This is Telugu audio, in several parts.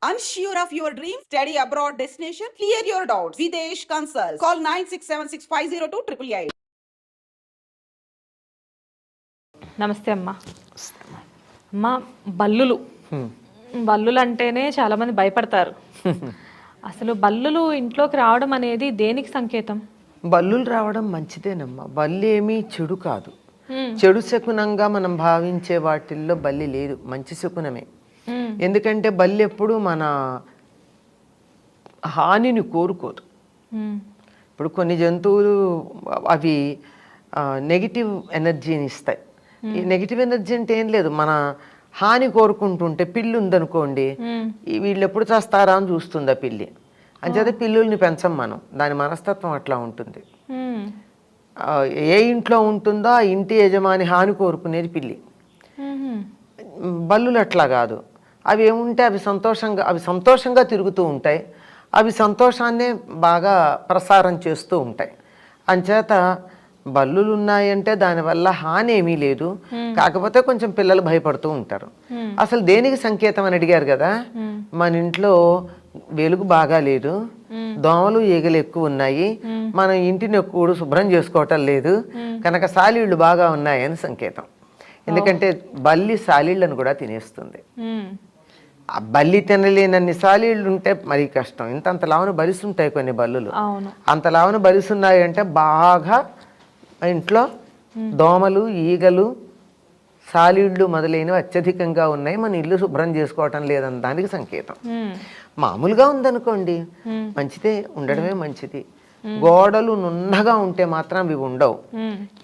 Unsure of your dream? Study abroad destination? Clear your doubts. Videsh Consult. Call 9676502888. నమస్తే అమ్మా. అమ్మా, బల్లులు బల్లులు అంటేనే చాలా మంది భయపడతారు. అసలు బల్లులు ఇంట్లోకి రావడం అనేది దేనికి సంకేతం? బల్లులు రావడం మంచిదేనమ్మా. బల్లి ఏమీ చెడు కాదు. చెడు శకునంగా మనం భావించే వాటిల్లో బల్లి లేదు, మంచి శకునమే. ఎందుకంటే బల్లి ఎప్పుడు మన హానిని కోరుకోదు. ఇప్పుడు కొన్ని జంతువులు అవి నెగిటివ్ ఎనర్జీని ఇస్తాయి. ఈ నెగిటివ్ ఎనర్జీ అంటే ఏం లేదు, మన హాని కోరుకుంటుంటే పిల్లి ఉందనుకోండి, వీళ్ళు ఎప్పుడు చేస్తారా అని చూస్తుంది ఆ పిల్లి. అంచేత పిల్లుల్ని పెంచం మనం, దాని మనస్తత్వం అట్లా ఉంటుంది. ఏ ఇంట్లో ఉంటుందో ఆ ఇంటి యజమాని హాని కోరుకునేది పిల్లి. బల్లులు అట్లా కాదు. అవి ఏముంటే అవి సంతోషంగా తిరుగుతూ ఉంటాయి. అవి సంతోషాన్నే బాగా ప్రసారం చేస్తూ ఉంటాయి. అంచేత బల్లులు ఉన్నాయంటే దానివల్ల హాని ఏమీ లేదు. కాకపోతే కొంచెం పిల్లలు భయపడుతూ ఉంటారు. అసలు దేనికి సంకేతం అని అడిగారు కదా. మన ఇంట్లో వెలుగు బాగా లేదు, దోమలు ఈగలు ఎక్కువ ఉన్నాయి, మనం ఇంటిని ఎక్కువ శుభ్రం చేసుకోవటం లేదు కనుక సాలీళ్ళు బాగా ఉన్నాయని సంకేతం. ఎందుకంటే బల్లి సాలీళ్ళను కూడా తినేస్తుంది. ఆ బల్లి తినలేనన్ని సాలీళ్ళు ఉంటే మరీ కష్టం. ఇంత లావున బలిసుంటాయి కొన్ని బల్లులు. అంత లావున బలిసున్నాయి అంటే బాగా ఇంట్లో దోమలు ఈగలు సాలీళ్ళు మొదలైనవి అత్యధికంగా ఉన్నాయి, మన ఇల్లు శుభ్రం చేసుకోవటం లేదన్న దానికి సంకేతం. మామూలుగా ఉందనుకోండి మంచిదే, ఉండడమే మంచిది. గోడలు నున్నగా ఉంటే మాత్రం అవి ఉండవు.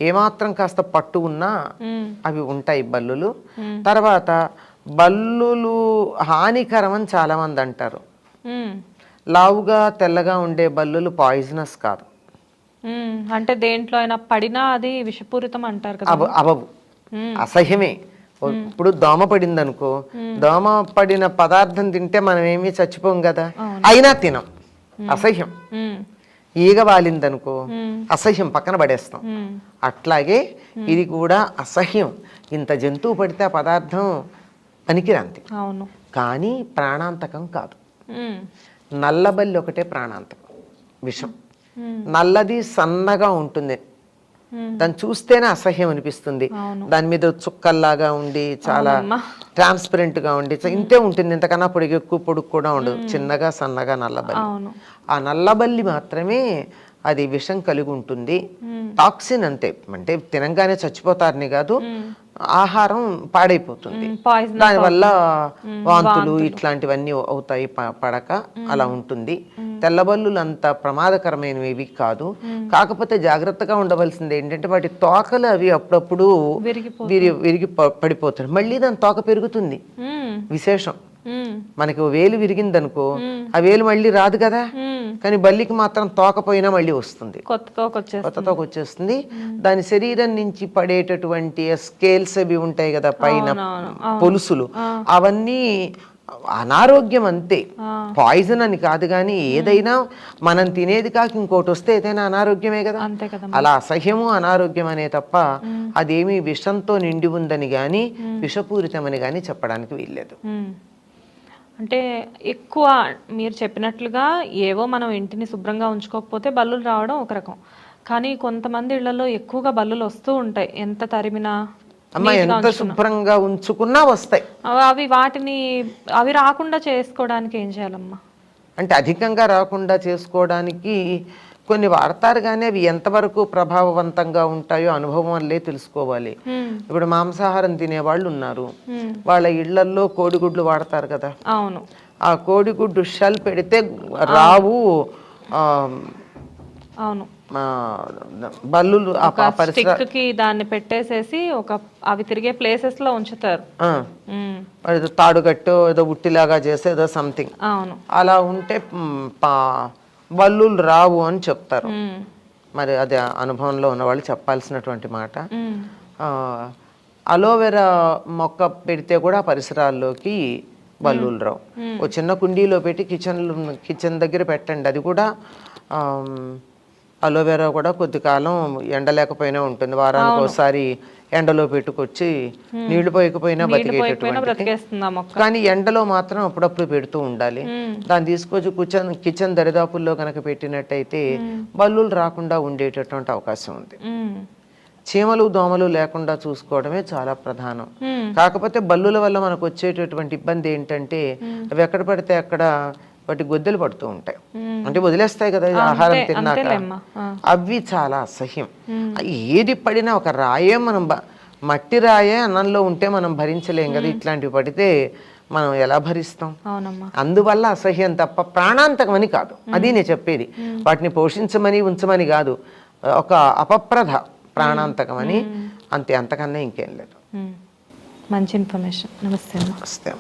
ఏమాత్రం కాస్త పట్టు ఉన్నా అవి ఉంటాయి బల్లులు. తర్వాత బల్లులు హానికరం అని చాలా మంది అంటారు. లావుగా తెల్లగా ఉండే బల్లులు పాయిజనస్ కాదు. అంటే దేంట్లో అయినా పడినా అది విషపూరితం అంటారు కదా. అవవు, అసహ్యమే. ఇప్పుడు దోమ పడింది అనుకో, దోమ పడిన పదార్థం తింటే మనం ఏమీ చచ్చిపోం కదా, అయినా తినం, అసహ్యం. ఈగ వాలిందనుకో అసహ్యం, పక్కన పడేస్తాం. అట్లాగే ఇది కూడా అసహ్యం. ఇంత జంతువు పడితే ఆ పదార్థం పనికిరాంతి, కానీ ప్రాణాంతకం కాదు. నల్లబల్లి ఒకటే ప్రాణాంతకం, విషం. నల్లది సన్నగా ఉంటుంది, దాన్ని చూస్తేనే అసహ్యం అనిపిస్తుంది. దాని మీద చుక్కల్లాగా ఉండి చాలా ట్రాన్స్పరెంట్ గా ఉండి ఇంతే ఉంటుంది, ఇంతకన్నా పొడుగు ఎక్కువ పొడుగు కూడా ఉండదు. చిన్నగా సన్నగా నల్లబల్లి. ఆ నల్లబల్లి మాత్రమే అది విషం కలిగి ఉంటుంది. టాక్సిన్ అంతే, అంటే తినంగానే చచ్చిపోతారని కాదు, ఆహారం పాడైపోతుంది, దానివల్ల వాంతులు ఇట్లాంటివన్నీ అవుతాయి పడక, అలా ఉంటుంది. తెల్లబల్లులు అంత ప్రమాదకరమైనవి కాదు. కాకపోతే జాగ్రత్తగా ఉండవలసింది ఏంటంటే వాటి తోకలు అవి అప్పుడప్పుడు విరిగి పడిపోతాయి, మళ్ళీ దాని తోక పెరుగుతుంది. విశేషం, మనకి వేలు విరిగిందనుకో ఆ వేలు మళ్ళీ రాదు కదా, కానీ బల్లికి మాత్రం తోకపోయినా మళ్ళీ వస్తుంది, కొత్త తోక వచ్చేస్తుంది. దాని శరీరం నుంచి పడేటటువంటి స్కేల్స్ అవి ఉంటాయి కదా పైన పొలుసులు, అవన్నీ అనారోగ్యం అంతే, పాయిజన్ అని కాదు. కానీ ఏదైనా మనం తినేది కాక ఇంకోటి వస్తే ఏదైనా అనారోగ్యమే కదా. అలా అసహ్యము అనారోగ్యం అనే తప్ప అదేమి విషంతో నిండి ఉందని గాని విషపూరితమని గాని చెప్పడానికి వీల్లేదు. అంటే ఎక్కువ మీరు చెప్పినట్లుగా ఏవో మనం ఇంటిని శుభ్రంగా ఉంచుకోకపోతే బల్లులు రావడం ఒక రకం, కానీ కొంతమంది ఇళ్లలో ఎక్కువగా బల్లులు వస్తూ ఉంటాయి, ఎంత తరిమినా ఎంత శుభ్రంగా ఉంచుకున్నా వస్తాయి. అవి రాకుండా చేసుకోవడానికి ఏం చేయాలమ్మా? అంటే అధికంగా రాకుండా చేసుకోవడానికి కొన్ని వాడతారు, కానీ అవి ఎంతవరకు ప్రభావవంతంగా ఉంటాయో అనుభవం వల్లే తెలుసుకోవాలి. ఇప్పుడు మాంసాహారం తినేవాళ్ళు ఉన్నారు, వాళ్ళ ఇళ్లల్లో కోడిగుడ్లు వాడతారు కదా. అవును, ఆ కోడిగుడ్డు షెల్ పెడితే రావు. అవును, బల్లులు దాన్ని పెట్టేసేసి అవి తిరిగే ప్లేసెస్ లో ఉంచుతారు. తాడుగట్టు ఏదో ఉట్టిలాగా చేస్తే ఏదో సంథింగ్ అలా ఉంటే బల్లులు రావు అని చెప్తారు. మరి అది అనుభవంలో ఉన్న వాళ్ళు చెప్పాల్సినటువంటి మాట. అలోవెరా మొక్క పెడితే కూడా పరిసరాల్లోకి బల్లులు రావు. ఓ చిన్న కుండీలో పెట్టి కిచెన్ దగ్గర పెట్టండి, అది కూడా అలోవెరా కూడా కొద్ది కాలం ఎండ లేకపోయినా ఉంటుంది, వారానికి ఒకసారి ఎండలో పెట్టుకొచ్చి నీళ్లు పోయకపోయినా బతికేటటువంటి. బ్రతికేస్తుంది ఆ మొక్క. కానీ ఎండలో మాత్రం అప్పుడప్పుడు పెడుతూ ఉండాలి. దాన్ని తీసుకొచ్చి కిచెన్ దరిదాపుల్లో కనుక పెట్టినట్టయితే బల్లులు రాకుండా ఉండేటటువంటి అవకాశం ఉంది. చీమలు దోమలు లేకుండా చూసుకోవడమే చాలా ప్రధానం. కాకపోతే బల్లుల వల్ల మనకు వచ్చేటటువంటి ఇబ్బంది ఏంటంటే అవి ఎక్కడ పడితే అక్కడ వాటి గొద్దెలు పడుతూ ఉంటాయి, అంటే వదిలేస్తాయి కదా ఆహారం తిన్నాక. అవి చాలా అసహ్యం. ఏది పడినా ఒక రాయే మనం మట్టి రాయే అన్నంలో ఉంటే మనం భరించలేం కదా, ఇట్లాంటివి పడితే మనం ఎలా భరిస్తాం? అందువల్ల అసహ్యం తప్ప ప్రాణాంతకం అని కాదు. అది నేను చెప్పేది. వాటిని పోషించమని ఉంచమని కాదు, ఒక అపప్రధ ప్రాణాంతకం అని, అంతే, అంతకన్నా ఇంకేం లేదు. మంచి ఇన్ఫర్మేషన్. నమస్తే. నమస్తే.